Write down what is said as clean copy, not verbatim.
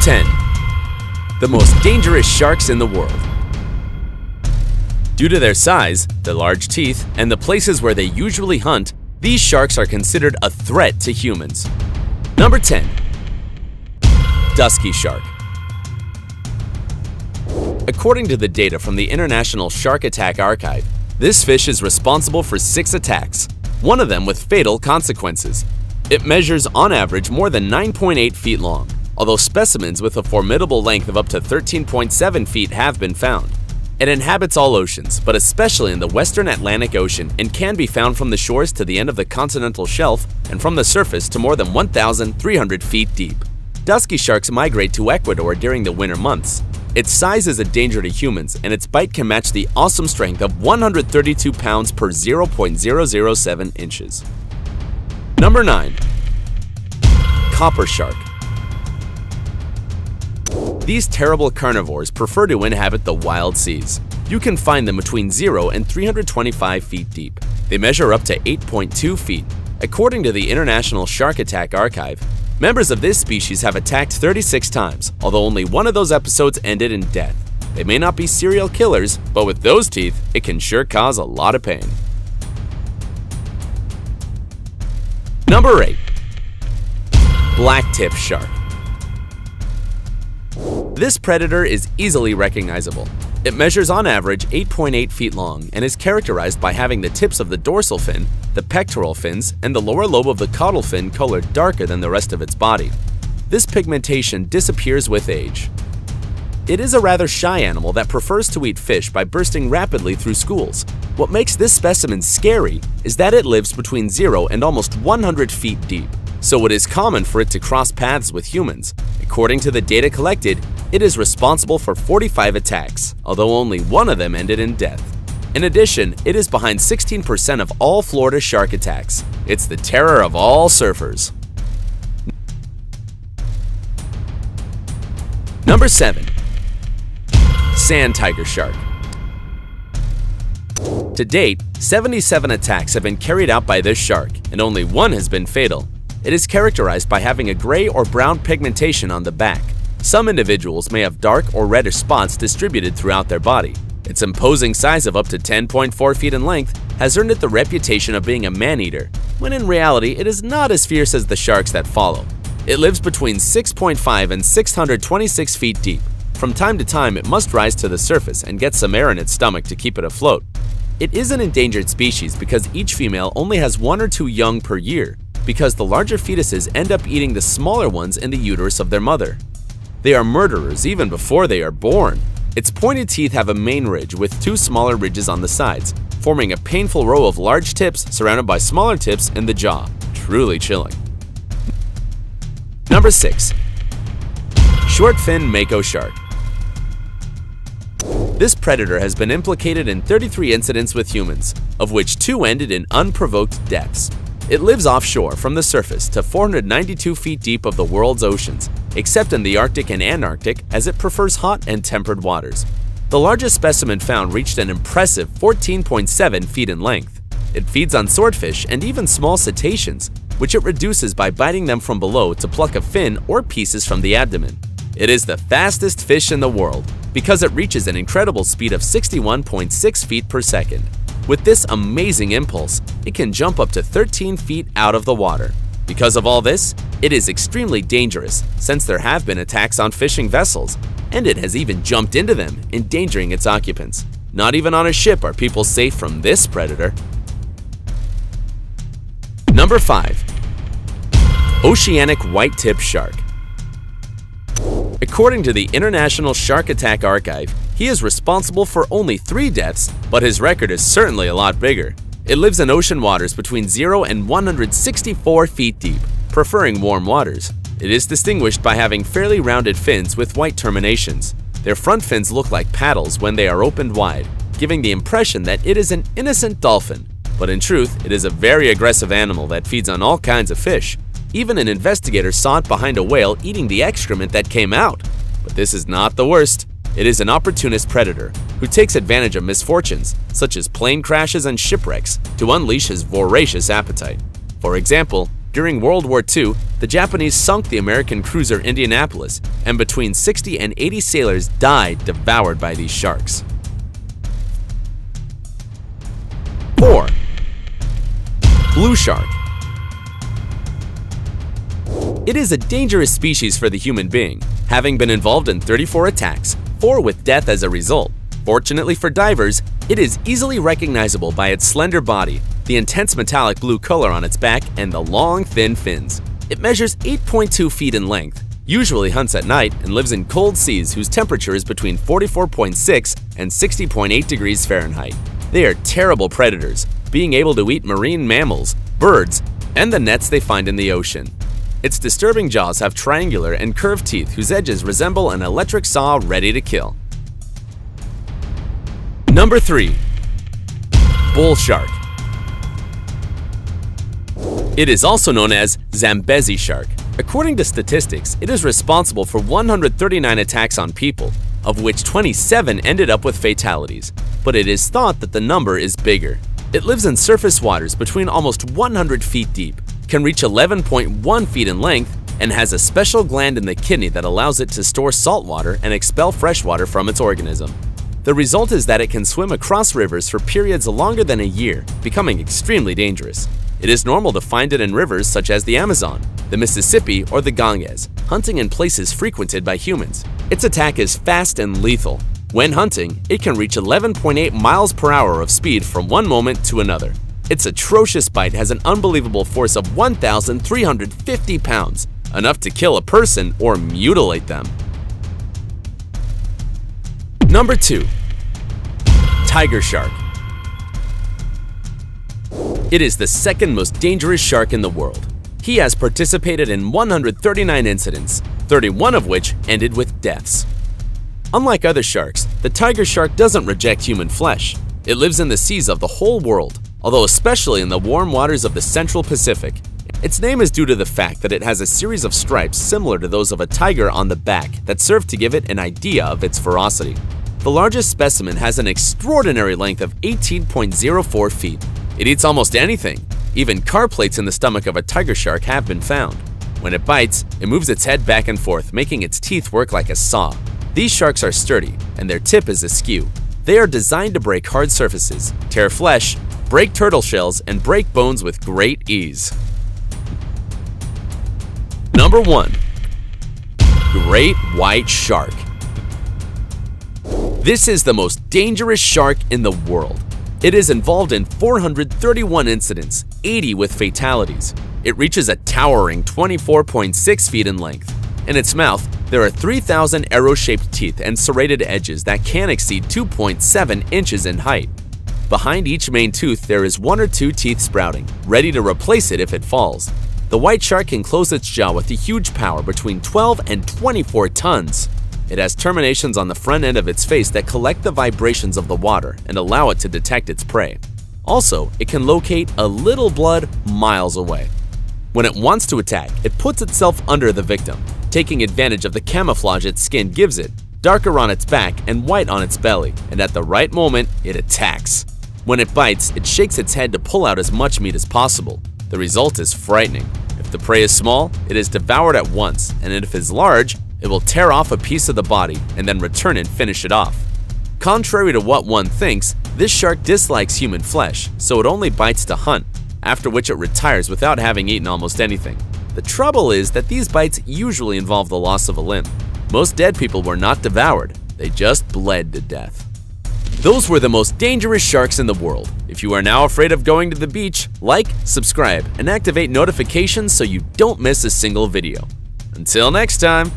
10. The most dangerous sharks in the world. Due to their size, their large teeth, and the places where they usually hunt, these sharks are considered a threat to humans. Number 10. Dusky shark. According to the data from the International Shark Attack Archive, this fish is responsible for 6 attacks, one of them with fatal consequences. It measures on average more than 9.8 feet long, although specimens with a formidable length of up to 13.7 feet have been found. It inhabits all oceans, but especially in the western Atlantic Ocean, and can be found from the shores to the end of the continental shelf and from the surface to more than 1,300 feet deep. Dusky sharks migrate to Ecuador during the winter months. Its size is a danger to humans, and its bite can match the awesome strength of 132 pounds per 0.007 inches. Number 9. Copper shark. These terrible carnivores prefer to inhabit the wild seas. You can find them between 0 and 325 feet deep. They measure up to 8.2 feet. According to the International Shark Attack Archive, members of this species have attacked 36 times, although only one of those episodes ended in death. They may not be serial killers, but with those teeth, it can sure cause a lot of pain. Number 8. Blacktip shark. This predator is easily recognizable. It measures on average 8.8 feet long and is characterized by having the tips of the dorsal fin, the pectoral fins, and the lower lobe of the caudal fin colored darker than the rest of its body. This pigmentation disappears with age. It is a rather shy animal that prefers to eat fish by bursting rapidly through schools. What makes this specimen scary is that it lives between 0 and almost 100 feet deep, so it is common for it to cross paths with humans. According to the data collected, it is responsible for 45 attacks, although only one of them ended in death. In addition, it is behind 16% of all Florida shark attacks. It's the terror of all surfers. Number 7. Sand tiger shark. To date, 77 attacks have been carried out by this shark, and only one has been fatal. It is characterized by having a gray or brown pigmentation on the back. Some individuals may have dark or reddish spots distributed throughout their body. Its imposing size of up to 10.4 feet in length has earned it the reputation of being a man-eater, when in reality it is not as fierce as the sharks that follow. It lives between 6.5 and 626 feet deep. From time to time, it must rise to the surface and get some air in its stomach to keep it afloat. It is an endangered species because each female only has 1 or 2 young per year, because the larger fetuses end up eating the smaller ones in the uterus of their mother. They are murderers even before they are born. Its pointed teeth have a main ridge with 2 smaller ridges on the sides, forming a painful row of large tips surrounded by smaller tips in the jaw. Truly chilling. Number 6. Short-fin mako shark. This predator has been implicated in 33 incidents with humans, of which 2 ended in unprovoked deaths. It lives offshore from the surface to 492 feet deep of the world's oceans, except in the Arctic and Antarctic, as it prefers hot and temperate waters. The largest specimen found reached an impressive 14.7 feet in length. It feeds on swordfish and even small cetaceans, which it reduces by biting them from below to pluck a fin or pieces from the abdomen. It is the fastest fish in the world because it reaches an incredible speed of 61.6 feet per second. With this amazing impulse, it can jump up to 13 feet out of the water. Because of all this, it is extremely dangerous since there have been attacks on fishing vessels, and it has even jumped into them, endangering its occupants. Not even on a ship are people safe from this predator. Number 5. Oceanic white-tip shark. According to the International Shark Attack Archive, he is responsible for only 3 deaths, but his record is certainly a lot bigger. It lives in ocean waters between 0 and 164 feet deep, preferring warm waters. It is distinguished by having fairly rounded fins with white terminations. Their front fins look like paddles when they are opened wide, giving the impression that it is an innocent dolphin. But in truth, it is a very aggressive animal that feeds on all kinds of fish. Even an investigator saw it behind a whale eating the excrement that came out. But this is not the worst. It is an opportunist predator who takes advantage of misfortunes, such as plane crashes and shipwrecks, to unleash his voracious appetite. For example, During World War II, the Japanese sunk the American cruiser Indianapolis, and between 60 and 80 sailors died devoured by these sharks. 4. Blue shark. It is a dangerous species for the human being, having been involved in 34 attacks, 4 with death as a result. Fortunately for divers, it is easily recognizable by its slender body, the intense metallic blue color on its back, and the long, thin fins. It measures 8.2 feet in length, usually hunts at night, and lives in cold seas whose temperature is between 44.6 and 60.8 degrees Fahrenheit. They are terrible predators, being able to eat marine mammals, birds, and the nets they find in the ocean. Its disturbing jaws have triangular and curved teeth whose edges resemble an electric saw ready to kill. Number 3. Bull shark. It is also known as Zambezi shark. According to statistics, it is responsible for 139 attacks on people, of which 27 ended up with fatalities, but it is thought that the number is bigger. It lives in surface waters between almost 100 feet deep, can reach 11.1 feet in length, and has a special gland in the kidney that allows it to store salt water and expel fresh water from its organism. The result is that it can swim across rivers for periods longer than a year, becoming extremely dangerous. It is normal to find it in rivers such as the Amazon, the Mississippi, or the Ganges, hunting in places frequented by humans. Its attack is fast and lethal. When hunting, it can reach 11.8 miles per hour of speed from one moment to another. Its atrocious bite has an unbelievable force of 1,350 pounds, enough to kill a person or mutilate them. Number 2. Tiger shark. It is the second most dangerous shark in the world. He has participated in 139 incidents, 31 of which ended with deaths. Unlike other sharks, the tiger shark doesn't reject human flesh. It lives in the seas of the whole world, although especially in the warm waters of the Central Pacific. Its name is due to the fact that it has a series of stripes similar to those of a tiger on the back that serve to give it an idea of its ferocity. The largest specimen has an extraordinary length of 18.04 feet. It eats almost anything. Even car plates in the stomach of a tiger shark have been found. When it bites, it moves its head back and forth, making its teeth work like a saw. These sharks are sturdy, and their tip is askew. They are designed to break hard surfaces, tear flesh, break turtle shells, and break bones with great ease. Number 1. Great white shark. This is the most dangerous shark in the world. It is involved in 431 incidents, 80 with fatalities. It reaches a towering 24.6 feet in length. In its mouth, there are 3,000 arrow-shaped teeth and serrated edges that can exceed 2.7 inches in height. Behind each main tooth, there is 1 or 2 teeth sprouting, ready to replace it if it falls. The white shark can close its jaw with a huge power between 12 and 24 tons. It has terminations on the front end of its face that collect the vibrations of the water and allow it to detect its prey. Also, it can locate a little blood miles away. When it wants to attack, it puts itself under the victim, taking advantage of the camouflage its skin gives it, darker on its back and white on its belly, and at the right moment, it attacks. When it bites, it shakes its head to pull out as much meat as possible. The result is frightening. If the prey is small, it is devoured at once, and if it is large, it will tear off a piece of the body and then return and finish it off. Contrary to what one thinks, this shark dislikes human flesh, so it only bites to hunt, after which it retires without having eaten almost anything. The trouble is that these bites usually involve the loss of a limb. Most dead people were not devoured, they just bled to death. Those were the most dangerous sharks in the world. If you are now afraid of going to the beach, like, subscribe, and activate notifications so you don't miss a single video. Until next time!